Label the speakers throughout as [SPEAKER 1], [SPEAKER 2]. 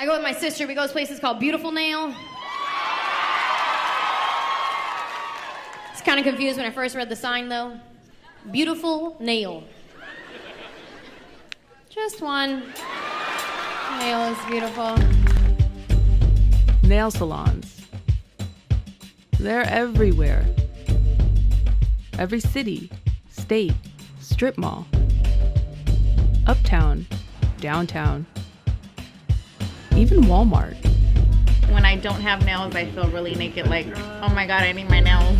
[SPEAKER 1] I go with my sister. We go to places called Beautiful Nail. It's kind of confused when I first read the sign, though. Beautiful Nail. Just one. Nail is beautiful.
[SPEAKER 2] Nail salons. They're everywhere. Every city, state, strip mall. Uptown, downtown. Even Walmart.
[SPEAKER 3] When I don't have nails, I feel really naked, like, oh my God, I need my nails.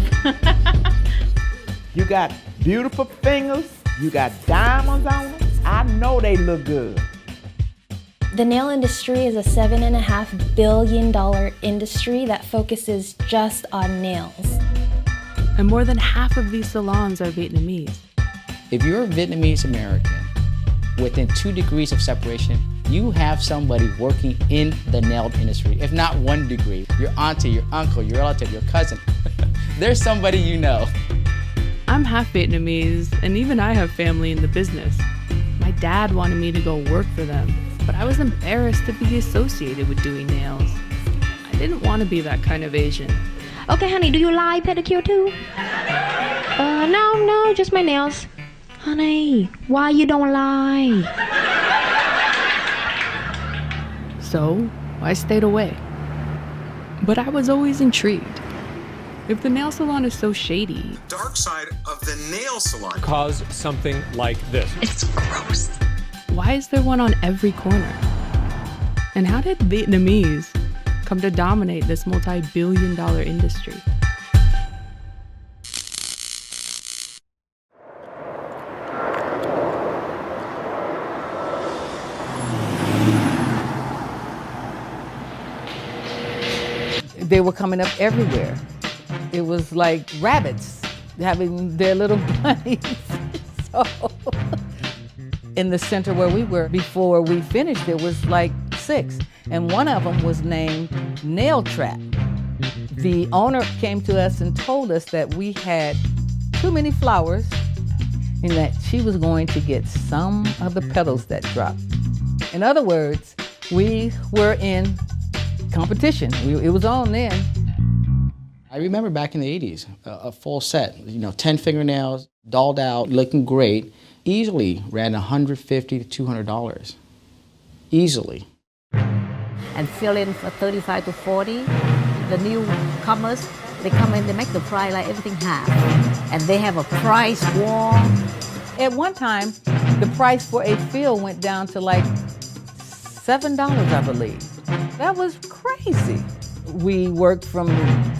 [SPEAKER 4] You got beautiful fingers, you got diamonds on them. I know they look good.
[SPEAKER 5] The nail industry is a $7.5 billion industry that focuses just on nails.
[SPEAKER 2] And more than half of these salons are Vietnamese.
[SPEAKER 6] If you're a Vietnamese American, within 2 degrees of separation, you have somebody working in the nail industry. If not 1 degree, your auntie, your uncle, your relative, your cousin. There's somebody you know.
[SPEAKER 2] I'm half Vietnamese, and even I have family in the business. My dad wanted me to go work for them, but I was embarrassed to be associated with doing nails. I didn't want to be that kind of Asian.
[SPEAKER 1] Okay, honey, do you like pedicure too? No, just my nails. Honey, why you don't lie?
[SPEAKER 2] So I stayed away. But I was always intrigued. If the nail salon is so shady,
[SPEAKER 7] Dark side of the nail salon
[SPEAKER 8] cause something like this.
[SPEAKER 1] It's gross.
[SPEAKER 2] why is there one on every corner? And how did Vietnamese come to dominate this multi-billion-dollar industry?
[SPEAKER 9] They were coming up everywhere. It was like rabbits having their little bunnies. So, in the center where we were, before we finished, there was like 6. And one of them was named Nail Trap. The owner came to us and told us that we had too many flowers and that she was going to get some of the petals that dropped. In other words, we were in competition. It was on then.
[SPEAKER 6] I remember back in the 80s, a full set, 10 fingernails, dolled out, looking great, easily ran $150 to $200. Easily.
[SPEAKER 10] And fill in for 35 to 40. The newcomers, they come in, they make the price like everything half. And they have a price war.
[SPEAKER 9] At one time, the price for a fill went down to like $7, I believe. That was crazy. We worked from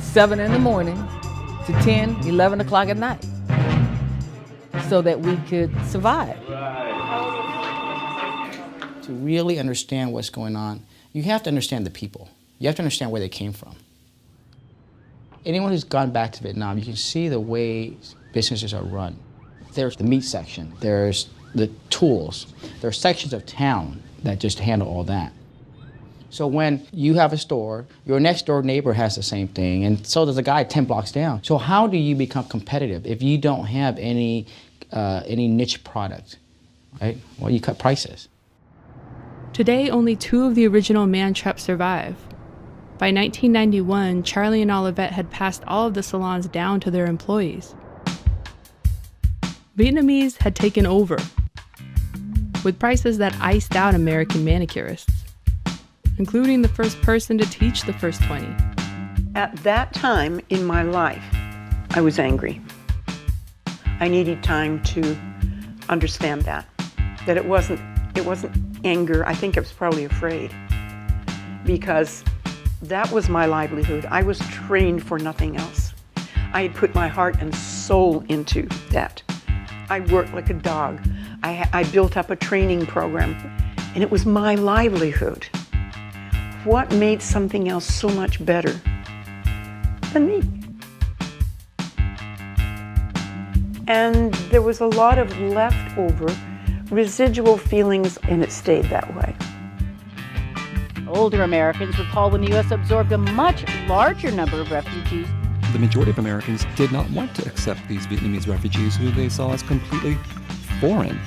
[SPEAKER 9] 7 in the morning to 10, 11 o'clock at night so that we could survive.
[SPEAKER 6] To really understand what's going on, you have to understand the people. You have to understand where they came from. Anyone who's gone back to Vietnam, you can see the way businesses are run. There's the meat section, there's the tools, there are sections of town that just handle all that. So when you have a store, your next door neighbor has the same thing, and so does a guy 10 blocks down. So how do you become competitive if you don't have any niche product, right? Well, you cut prices.
[SPEAKER 2] Today, only 2 of the original man traps survive. By 1991, Charlie and Olivette had passed all of the salons down to their employees. Vietnamese had taken over, with prices that iced out American manicurists, including the first person to teach the first 20.
[SPEAKER 11] At that time in my life, I was angry. I needed time to understand that it wasn't anger. I think I was probably afraid, because that was my livelihood. I was trained for nothing else. I had put my heart and soul into that. I worked like a dog. I built up a training program, and it was my livelihood. What made something else so much better than me? And there was a lot of leftover residual feelings, and it stayed that way.
[SPEAKER 12] Older Americans recall when the U.S. absorbed a much larger number of refugees.
[SPEAKER 13] The majority of Americans did not want to accept these Vietnamese refugees who they saw as completely foreign.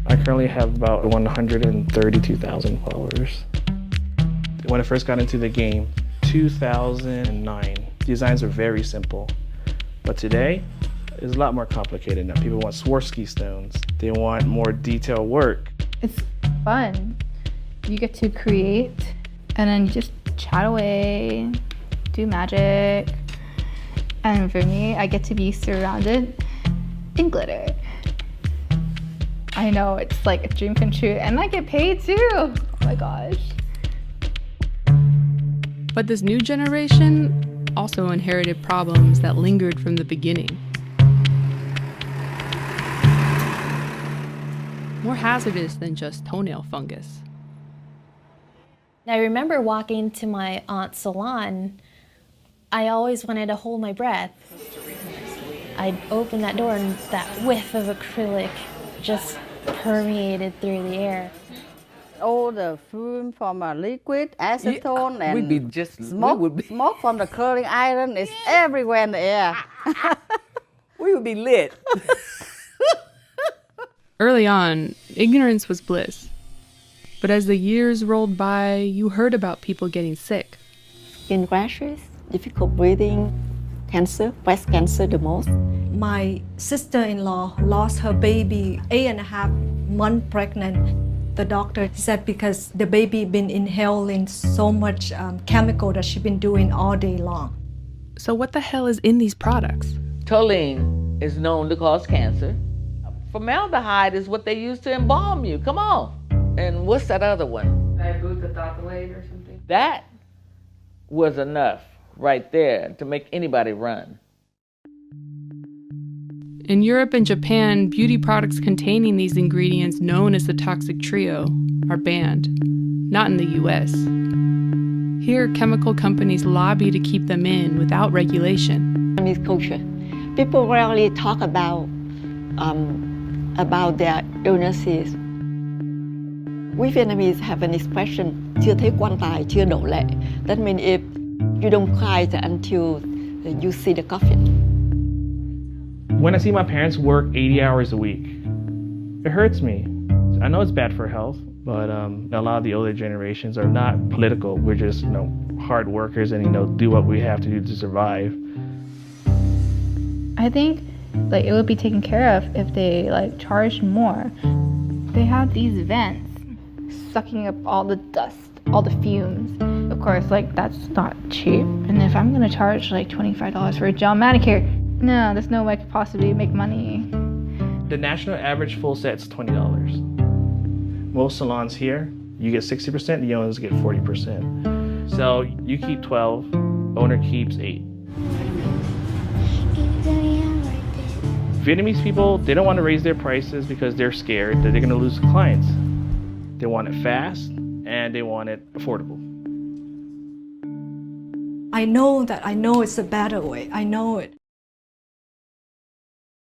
[SPEAKER 14] I currently have about 132,000 followers. When I first got into the game, 2009, designs are very simple. But today, it's a lot more complicated now. People want Swarovski stones. They want more detailed work.
[SPEAKER 15] It's fun. You get to create and then you just chat away, do magic. And for me, I get to be surrounded in glitter. I know, it's like a dream come true, and I get paid too. Oh my gosh.
[SPEAKER 2] But this new generation also inherited problems that lingered from the beginning. More hazardous than just toenail fungus.
[SPEAKER 5] I remember walking to my aunt's salon. I always wanted to hold my breath. I'd open that door and that whiff of acrylic just permeated through the air.
[SPEAKER 10] All the fume from a liquid, acetone, and
[SPEAKER 9] we'd be just
[SPEAKER 10] smoke from the curling iron is everywhere in the air.
[SPEAKER 9] We would be lit.
[SPEAKER 2] Early on, ignorance was bliss. But as the years rolled by, you heard about people getting sick.
[SPEAKER 16] Skin rashes, difficult breathing, cancer, breast cancer the most.
[SPEAKER 17] My sister-in-law lost her baby 8.5 months pregnant. The doctor said because the baby been inhaling so much chemical that she's been doing all day long.
[SPEAKER 2] So what the hell is in these products?
[SPEAKER 9] Toluene is known to cause cancer. Formaldehyde is what they use to embalm you. Come on. And what's that other one?
[SPEAKER 2] Ibutathylate or something?
[SPEAKER 9] That was enough right there to make anybody run.
[SPEAKER 2] In Europe and Japan, beauty products containing these ingredients known as the toxic trio are banned. Not in the US. Here, chemical companies lobby to keep them in without regulation.
[SPEAKER 16] Vietnamese culture. People rarely talk about their illnesses. We Vietnamese have an expression, chưa thấy quan tài, chưa đổ lệ. That means if you don't cry until you see the coffin.
[SPEAKER 14] When I see my parents work 80 hours a week, it hurts me. I know it's bad for health, but a lot of the older generations are not political. We're just, hard workers and, do what we have to do to survive.
[SPEAKER 15] I think it would be taken care of if they charged more. They have these vents sucking up all the dust, all the fumes. Of course, that's not cheap. And if I'm gonna charge $25 for a gel manicure, no, there's no way I could possibly make money.
[SPEAKER 14] The national average full set's $20. Most salons here, you get 60%, the owners get 40%. So you keep 12, owner keeps 8. Vietnamese people, they don't want to raise their prices because they're scared that they're going to lose clients. They want it fast and they want it affordable.
[SPEAKER 17] I know it's a better way. I know it.